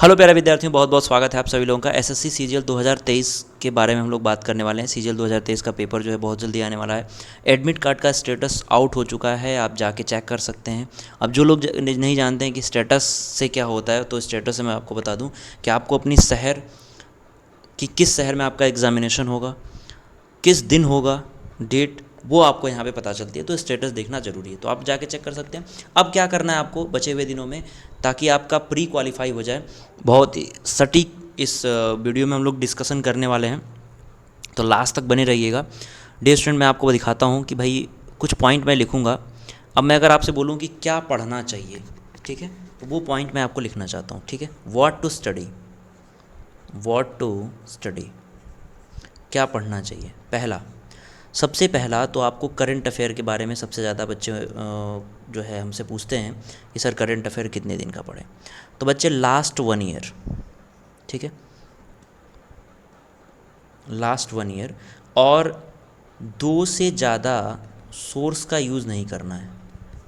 Hello प्यारे विद्यार्थियों, बहुत बहुत स्वागत है आप सभी लोगों का। एसएससी सीजीएल 2023 के बारे में हम लोग बात करने वाले हैं। सीजीएल 2023 का पेपर जो है बहुत जल्दी आने वाला है। एडमिट कार्ड का स्टेटस आउट हो चुका है, आप जाके चेक कर सकते हैं। अब जो लोग नहीं जानते हैं कि स्टेटस से क्या होता है, तो स्टेटस से मैं आपको बता दूं कि आपको अपनी शहर कि किस शहर में आपका एग्जामिनेशन होगा, किस दिन होगा, डेट, वो आपको यहाँ पे पता चलती है। तो स्टेटस देखना ज़रूरी है, तो आप जाके चेक कर सकते हैं। अब क्या करना है आपको बचे हुए दिनों में, ताकि आपका प्री क्वालिफाई हो जाए। बहुत ही सटीक इस वीडियो में हम लोग डिस्कशन करने वाले हैं, तो लास्ट तक बने रहिएगा। डे स्टूडेंट, मैं आपको दिखाता हूँ कि भाई कुछ पॉइंट मैं लिखूँगा। अब मैं अगर आपसे बोलूँ कि क्या पढ़ना चाहिए, ठीक है, तो वो पॉइंट मैं आपको लिखना चाहता हूँ, ठीक है। What to study, what to study, क्या पढ़ना चाहिए। सबसे पहला तो आपको करंट अफेयर के बारे में सबसे ज़्यादा बच्चे जो है हमसे पूछते हैं कि सर करंट अफेयर कितने दिन का पढ़ें। तो बच्चे लास्ट 1 ईयर, ठीक है, लास्ट 1 ईयर, और 2 से ज़्यादा सोर्स का यूज़ नहीं करना है।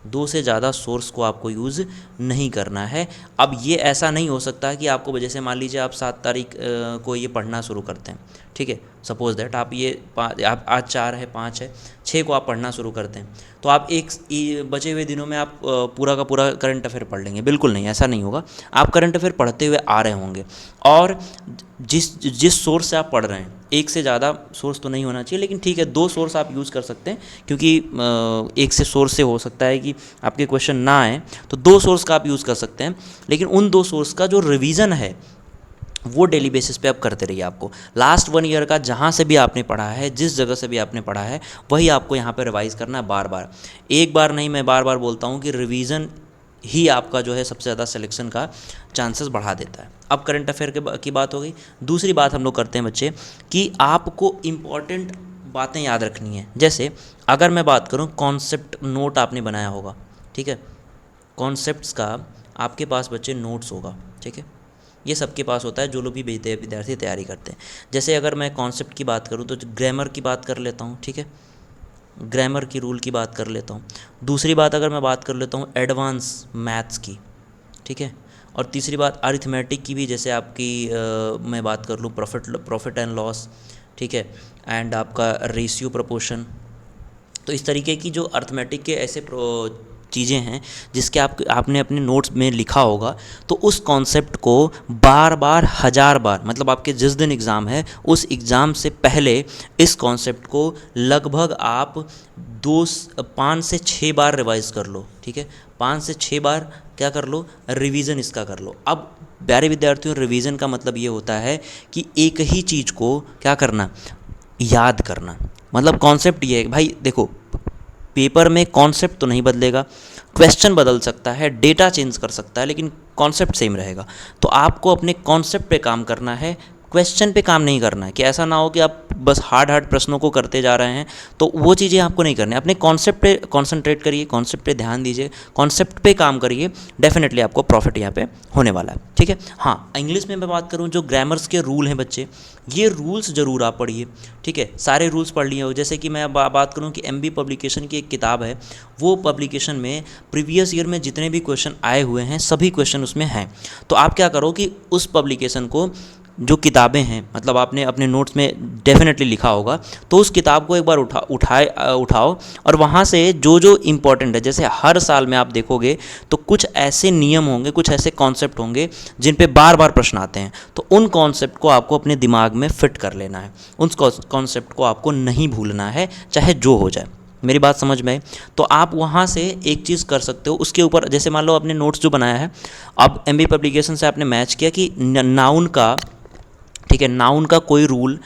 2 से ज़्यादा सोर्स को आपको यूज़ नहीं करना है। अब ये ऐसा नहीं हो सकता कि आपको वजह से, मान लीजिए आप 7 तारीख को ये पढ़ना शुरू करते हैं, ठीक है, सपोज दैट आप आप आज 4 है, 5 है, 6 को आप पढ़ना शुरू करते हैं, तो आप बचे हुए दिनों में आप पूरा का पूरा करंट अफेयर पढ़ लेंगे। बिल्कुल नहीं, ऐसा नहीं होगा। आप करंट अफेयर पढ़ते हुए आ रहे होंगे, और जिस जिस सोर्स से आप पढ़ रहे हैं, एक से ज़्यादा सोर्स तो नहीं होना चाहिए, लेकिन ठीक है 2 सोर्स आप यूज़ कर सकते हैं, क्योंकि एक से सोर्स से हो सकता है कि आपके क्वेश्चन ना आए, तो 2 सोर्स का आप यूज़ कर सकते हैं। लेकिन उन 2 सोर्स का जो रिवीजन है वो डेली बेसिस पे आप करते रहिए। आपको लास्ट 1 ईयर का जहाँ से भी आपने पढ़ा है, जिस जगह से भी आपने पढ़ा है, वही आपको यहाँ पे रिवाइज़ करना है बार बार। एक बार नहीं, मैं बार बार बोलता हूँ कि रिवीजन ही आपका जो है सबसे ज़्यादा सिलेक्शन का चांसेस बढ़ा देता है। अब करंट अफेयर की बात हो गई। दूसरी बात हम लोग करते हैं बच्चे कि आपको इम्पॉर्टेंट बातें याद रखनी है। जैसे अगर मैं बात करूँ, कॉन्सेप्ट नोट आपने बनाया होगा, ठीक है, कॉन्सेप्ट्स का आपके पास बच्चे नोट्स होगा, ठीक है, ये सबके पास होता है जो लोग भी विद्यार्थी तैयारी करते हैं। जैसे अगर मैं कॉन्सेप्ट की बात करूँ तो ग्रामर की बात कर लेता हूँ, ठीक है, ग्रामर की रूल की बात कर लेता हूँ। दूसरी बात अगर मैं बात कर लेता हूँ एडवांस मैथ्स की, ठीक है, और तीसरी बात अरिथमेटिक की भी, जैसे आपकी मैं बात कर लूँ प्रॉफिट एंड लॉस, ठीक है, एंड आपका रेशियो प्रोपोर्शन। तो इस तरीके की जो अर्थमेटिक के ऐसे चीज़ें हैं जिसके आपने अपने नोट्स में लिखा होगा, तो उस कॉन्सेप्ट को बार बार, 1000 बार, मतलब आपके जिस दिन एग्ज़ाम है उस एग्ज़ाम से पहले इस कॉन्सेप्ट को लगभग आप 5 से 6 बार रिवाइज़ कर लो, ठीक है, 5 से 6 बार क्या कर लो, रिवीजन इसका कर लो। अब प्यारे विद्यार्थियों, रिवीजन का मतलब ये होता है कि एक ही चीज़ को क्या करना, याद करना। मतलब कॉन्सेप्ट ये है भाई, देखो पेपर में कॉन्सेप्ट तो नहीं बदलेगा, क्वेश्चन बदल सकता है, डेटा चेंज कर सकता है, लेकिन कॉन्सेप्ट सेम रहेगा। तो आपको अपने कॉन्सेप्ट पे काम करना है, क्वेश्चन पे काम नहीं करना है। कि ऐसा ना हो कि आप बस हार्ड प्रश्नों को करते जा रहे हैं, तो वो चीज़ें आपको नहीं करनी है। अपने कॉन्सेप्ट पे कॉन्सेंट्रेट करिए, कॉन्सेप्ट पे ध्यान दीजिए, कॉन्सेप्ट पे काम करिए, डेफिनेटली आपको प्रॉफिट यहाँ पे होने वाला है, ठीक है। हाँ, इंग्लिश में मैं बात करूँ, जो ग्रामर्स के रूल हैं बच्चे, ये रूल्स ज़रूर आप पढ़िए, ठीक है, सारे रूल्स पढ़ लिए हो। जैसे कि मैं बात करूँ कि एमबी पब्लिकेशन की एक किताब है, वो पब्लिकेशन में प्रीवियस ईयर में जितने भी क्वेश्चन आए हुए हैं सभी क्वेश्चन उसमें हैं। तो आप क्या करो कि उस पब्लिकेशन को, जो किताबें हैं, मतलब आपने अपने नोट्स में डेफिनेटली लिखा होगा, तो उस किताब को एक बार उठाओ, और वहाँ से जो जो इम्पोर्टेंट है, जैसे हर साल में आप देखोगे तो कुछ ऐसे नियम होंगे, कुछ ऐसे कॉन्सेप्ट होंगे जिन पे बार बार प्रश्न आते हैं, तो उन कॉन्सेप्ट को आपको अपने दिमाग में फिट कर लेना है। उन कॉन्सेप्ट को आपको नहीं भूलना है, चाहे जो हो जाए। मेरी बात समझ में आई? तो आप वहाँ से एक चीज़ कर सकते हो, उसके ऊपर जैसे मान लो आपने नोट्स जो बनाया है, अब एमबी पब्लिकेशन से आपने मैच किया कि नाउन का, ठीक है, नाउन का कोई रूल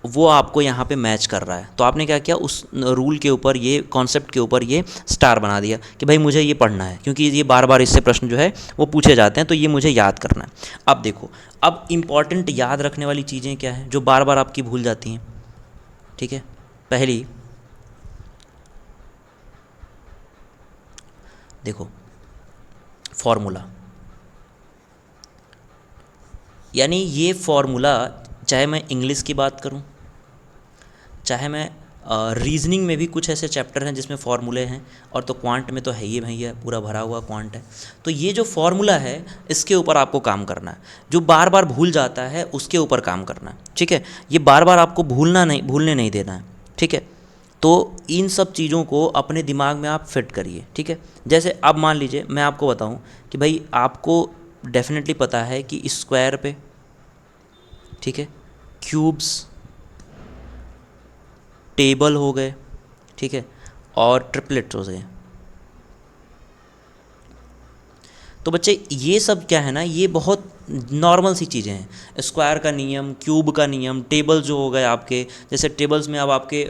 वो आपको यहाँ पे मैच कर रहा है, तो आपने क्या किया, उस रूल के ऊपर, ये कॉन्सेप्ट के ऊपर ये स्टार बना दिया कि भाई मुझे ये पढ़ना है, क्योंकि ये बार बार इससे प्रश्न जो है वो पूछे जाते हैं, तो ये मुझे याद करना है। अब देखो, अब इम्पॉर्टेंट याद रखने वाली चीज़ें क्या हैं जो बार बार आपकी भूल जाती हैं, ठीक है। पहली, देखो, फॉर्मूला, यानी ये फॉर्मूला, चाहे मैं इंग्लिश की बात करूं, चाहे मैं रीजनिंग में भी कुछ ऐसे चैप्टर हैं जिसमें फॉर्मूले हैं, और तो क्वांट में तो है ही भैया, पूरा भरा हुआ क्वांट है। तो ये जो फॉर्मूला है इसके ऊपर आपको काम करना है, जो बार बार भूल जाता है उसके ऊपर काम करना है, ठीक है। ये बार बार आपको भूलने नहीं देना है, ठीक है। तो इन सब चीज़ों को अपने दिमाग में आप फिट करिए, ठीक है। जैसे अब मान लीजिए मैं आपको बताऊं कि भाई आपको डेफिनेटली पता है कि स्क्वायर पे, ठीक है, क्यूब्स, टेबल हो गए, ठीक है, और ट्रिपलेट्स हो गए। तो बच्चे ये सब क्या है ना, ये बहुत नॉर्मल सी चीज़ें हैं। स्क्वायर का नियम, क्यूब का नियम, टेबल जो हो गए आपके, जैसे टेबल्स में अब आपके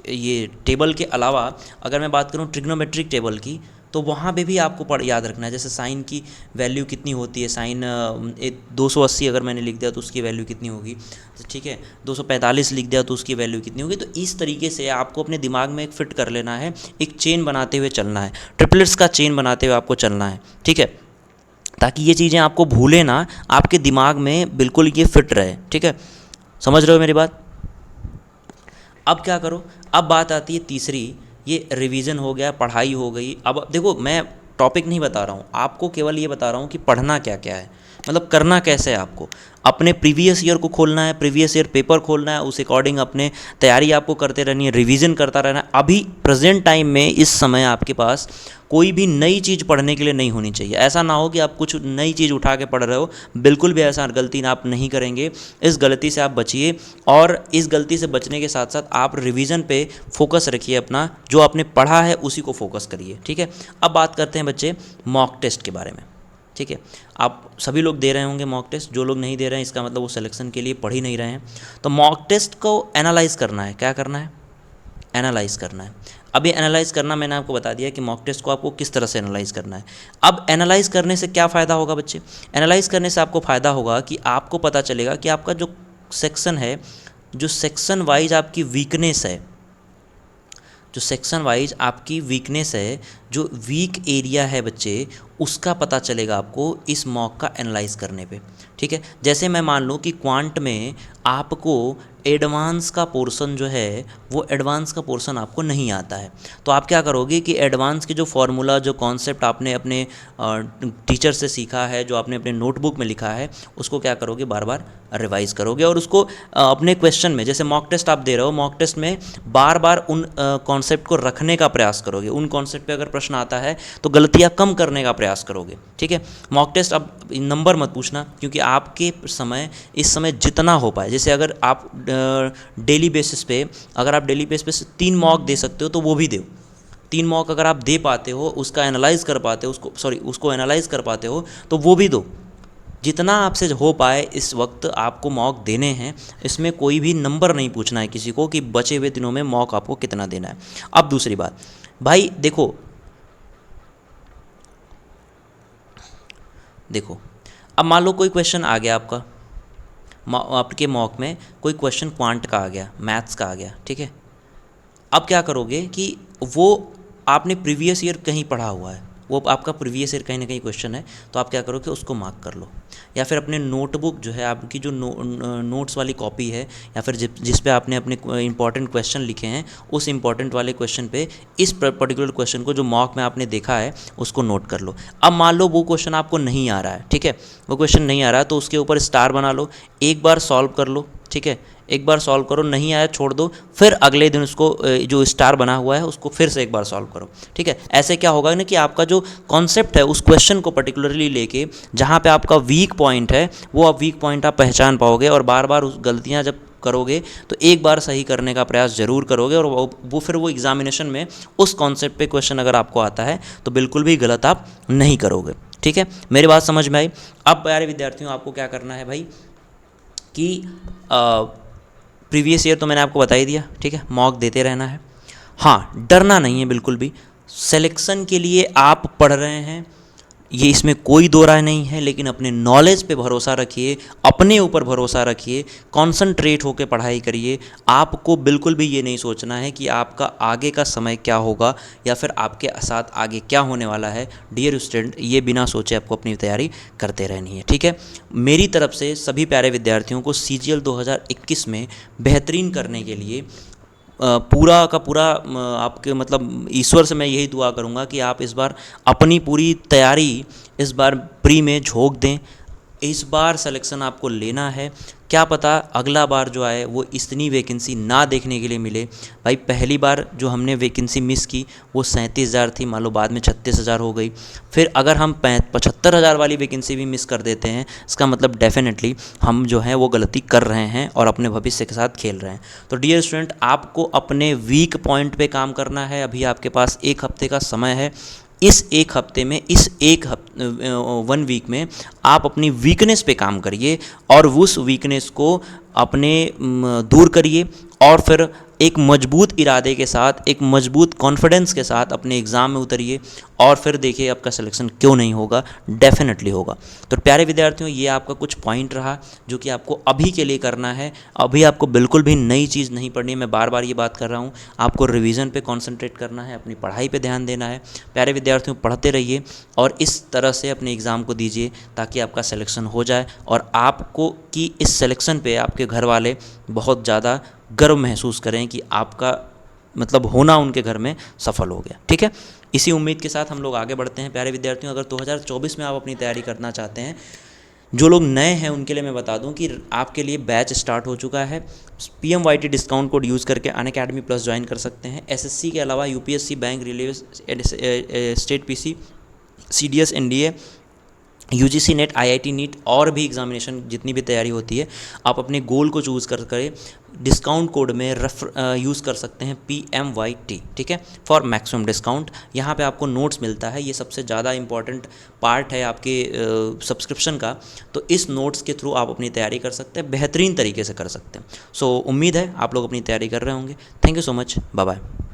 ये टेबल के अलावा अगर मैं बात करूँ ट्रिग्नोमेट्रिक टेबल की, तो वहाँ पे भी आपको याद रखना है। जैसे साइन की वैल्यू कितनी होती है, साइन 280 अगर मैंने लिख दिया तो उसकी वैल्यू कितनी होगी, ठीक है, 245 लिख दिया तो उसकी वैल्यू कितनी होगी। तो इस तरीके से आपको अपने दिमाग में एक फिट कर लेना है, एक चेन बनाते हुए चलना है, ट्रिपलेट्स का चेन बनाते हुए आपको चलना है, ठीक है, ताकि ये चीज़ें आपको भूले ना, आपके दिमाग में बिल्कुल ये फिट रहे, ठीक है। समझ रहे हो मेरी बात? अब क्या करो, अब बात आती है तीसरी, ये रिवीजन हो गया, पढ़ाई हो गई। अब देखो मैं टॉपिक नहीं बता रहा हूँ आपको, केवल ये बता रहा हूँ कि पढ़ना क्या क्या है, मतलब करना कैसे है। आपको अपने प्रीवियस ईयर को खोलना है, प्रीवियस ईयर पेपर खोलना है, उस अकॉर्डिंग अपने तैयारी आपको करते रहनी है, रिवीजन करता रहना है। अभी प्रेजेंट टाइम में इस समय आपके पास कोई भी नई चीज़ पढ़ने के लिए नहीं होनी चाहिए। ऐसा ना हो कि आप कुछ नई चीज़ उठा के पढ़ रहे हो, बिल्कुल भी ऐसा गलती आप नहीं करेंगे। इस गलती से आप बचिए, और इस गलती से बचने के साथ साथ आप रिवीजन पे फोकस रखिए, अपना जो आपने पढ़ा है उसी को फोकस करिए, ठीक है। अब बात करते हैं बच्चे मॉक टेस्ट के बारे में, ठीक है। आप सभी लोग दे रहे होंगे मॉक टेस्ट, जो लोग नहीं दे रहे हैं इसका मतलब वो सिलेक्शन के लिए पढ़ ही नहीं रहे हैं। तो मॉक टेस्ट को एनालाइज करना है, क्या करना है, एनालाइज करना है। अब ये एनालाइज करना मैंने आपको बता दिया कि मॉक टेस्ट को आपको किस तरह से एनालाइज करना है। अब एनालाइज करने से क्या फ़ायदा होगा बच्चे, एनालाइज करने से आपको फ़ायदा होगा कि आपको पता चलेगा कि आपका जो सेक्शन है, जो सेक्शन वाइज आपकी वीकनेस है, जो सेक्शन वाइज आपकी वीकनेस है, जो वीक एरिया है बच्चे, उसका पता चलेगा आपको इस मॉक का एनालाइज करने पे, ठीक है। जैसे मैं मान लूँ कि क्वांट में आपको एडवांस का पोर्शन जो है, वो एडवांस का पोर्शन आपको नहीं आता है, तो आप क्या करोगे कि एडवांस के जो फार्मूला, जो कॉन्सेप्ट आपने अपने टीचर से सीखा है, जो आपने अपने नोटबुक में लिखा है, उसको क्या करोगे, बार बार रिवाइज करोगे, और उसको अपने क्वेश्चन में, जैसे मॉक टेस्ट आप दे रहे हो, मॉक टेस्ट में बार बार उन कॉन्सेप्ट को रखने का प्रयास करोगे। उन कॉन्सेप्ट पे अगर प्रश्न आता है तो गलतियाँ कम करने का प्रयास करोगे, ठीक है। मॉक टेस्ट अब नंबर मत पूछना, क्योंकि आपके समय इस समय जितना हो पाए, जैसे अगर आप डेली बेसिस पे, अगर आप डेली बेसिस पे 3 मॉक दे सकते हो तो वो भी दो। 3 मॉक अगर आप दे पाते हो, उसका एनालाइज कर पाते हो, उसको एनालाइज कर पाते हो तो वो भी दो। जितना आपसे हो पाए इस वक्त आपको मॉक देने हैं, इसमें कोई भी नंबर नहीं पूछना है किसी को कि बचे हुए दिनों में मॉक आपको कितना देना है। अब दूसरी बात भाई, देखो अब मान लो कोई क्वेश्चन आ गया आपके मॉक में, कोई क्वेश्चन क्वांट का आ गया, मैथ्स का आ गया, ठीक है। अब क्या करोगे कि वो आपने प्रीवियस ईयर कहीं पढ़ा हुआ है, वो आपका प्रीवियस ईयर कहीं ना कहीं क्वेश्चन है, तो आप क्या करोगे, उसको मार्क कर लो, या फिर अपने नोटबुक जो है आपकी, जो नोट्स वाली कॉपी है, या फिर जिस पे आपने अपने इंपॉर्टेंट क्वेश्चन लिखे हैं, उस इंपॉर्टेंट वाले क्वेश्चन पे इस पर्टिकुलर क्वेश्चन को जो मॉक में आपने देखा है उसको नोट कर लो। अब मान लो वो क्वेश्चन आपको नहीं आ रहा है, ठीक है, वो क्वेश्चन नहीं आ रहा है, तो उसके ऊपर स्टार बना लो, एक बार सॉल्व कर लो, ठीक है, एक बार सॉल्व करो, नहीं आया छोड़ दो, फिर अगले दिन उसको जो स्टार बना हुआ है उसको फिर से एक बार सॉल्व करो, ठीक है। ऐसे क्या होगा ना कि आपका जो कॉन्सेप्ट है उस क्वेश्चन को पर्टिकुलरली लेके जहाँ पे आपका वीक पॉइंट है, वो आप वीक पॉइंट आप पहचान पाओगे, और बार बार उस गलतियाँ जब करोगे तो एक बार सही करने का प्रयास ज़रूर करोगे, और वो फिर वो एग्जामिनेशन में उस कॉन्सेप्ट पे क्वेश्चन अगर आपको आता है तो बिल्कुल भी गलत आप नहीं करोगे, ठीक है। मेरी बात समझ में आई? अब प्यारे विद्यार्थियों, आपको क्या करना है भाई कि प्रीवियस ईयर तो मैंने आपको बता ही दिया, ठीक है, मॉक देते रहना है। हाँ, डरना नहीं है बिल्कुल भी, सिलेक्शन के लिए आप पढ़ रहे हैं, ये इसमें कोई दो राय नहीं है, लेकिन अपने नॉलेज पे भरोसा रखिए, अपने ऊपर भरोसा रखिए, कॉन्संट्रेट होकर पढ़ाई करिए। आपको बिल्कुल भी ये नहीं सोचना है कि आपका आगे का समय क्या होगा या फिर आपके साथ आगे क्या होने वाला है। डियर स्टूडेंट, ये बिना सोचे आपको अपनी तैयारी करते रहनी है, ठीक है। मेरी तरफ से सभी प्यारे विद्यार्थियों को CGL 2021 में बेहतरीन करने के लिए पूरा का पूरा आपके मतलब ईश्वर से मैं यही दुआ करूँगा कि आप इस बार अपनी पूरी तैयारी इस बार प्री में झोंक दें। इस बार सिलेक्शन आपको लेना है, क्या पता अगला बार जो आए वो इतनी वैकेंसी ना देखने के लिए मिले। भाई पहली बार जो हमने वैकेंसी मिस की वो 37,000 थी, मान लो बाद में 36,000 हो गई। फिर अगर हम 75,000 वाली वैकेंसी भी मिस कर देते हैं, इसका मतलब डेफिनेटली हम जो है वो गलती कर रहे हैं और अपने भविष्य के साथ खेल रहे हैं। तो डियर स्टूडेंट, आपको अपने वीक पॉइंट पे काम करना है। अभी आपके पास 1 हफ्ते का समय है। इस 1 हफ्ते में, इस 1 वीक में आप अपनी वीकनेस पे काम करिए और उस वीकनेस को अपने दूर करिए और फिर एक मजबूत इरादे के साथ, एक मजबूत कॉन्फिडेंस के साथ अपने एग्ज़ाम में उतरिए और फिर देखिए आपका सिलेक्शन क्यों नहीं होगा, डेफिनेटली होगा। तो प्यारे विद्यार्थियों, ये आपका कुछ पॉइंट रहा जो कि आपको अभी के लिए करना है। अभी आपको बिल्कुल भी नई चीज़ नहीं पढ़नी है, मैं बार बार ये बात कर रहा हूँ। आपको रिवीजन पे कंसंट्रेट करना है, अपनी पढ़ाई पे ध्यान देना है। प्यारे विद्यार्थियों, पढ़ते रहिए और इस तरह से अपने एग्ज़ाम को दीजिए ताकि आपका सिलेक्शन हो जाए और आपको कि इस सिलेक्शन पे आपके घर वाले बहुत ज़्यादा गर्व महसूस करें कि आपका मतलब होना उनके घर में सफल हो गया। ठीक है, इसी उम्मीद के साथ हम लोग आगे बढ़ते हैं। प्यारे विद्यार्थियों, अगर 2024 में आप अपनी तैयारी करना चाहते हैं, जो लोग नए हैं उनके लिए मैं बता दूं कि आपके लिए बैच स्टार्ट हो चुका है। PMYT डिस्काउंट कोड यूज़ करके अनअकैडमी प्लस ज्वाइन कर सकते हैं। SSC के अलावा UPSC, bank, railway, state PC, CDS, NDA, UGC NET, IIT NEET और भी एग्जामिनेशन जितनी भी तैयारी होती है, आप अपने गोल को चूज़ कर करे डिस्काउंट कोड में यूज़ कर सकते हैं PMYT, ठीक है, फॉर मैक्सिमम डिस्काउंट। यहाँ पे आपको नोट्स मिलता है, ये सबसे ज़्यादा इंपॉर्टेंट पार्ट है आपके सब्सक्रिप्शन का। तो इस नोट्स के थ्रू आप अपनी तैयारी कर सकते हैं, बेहतरीन तरीके से कर सकते हैं। सो उम्मीद है आप लोग अपनी तैयारी कर रहे होंगे। Thank you so much, bye bye.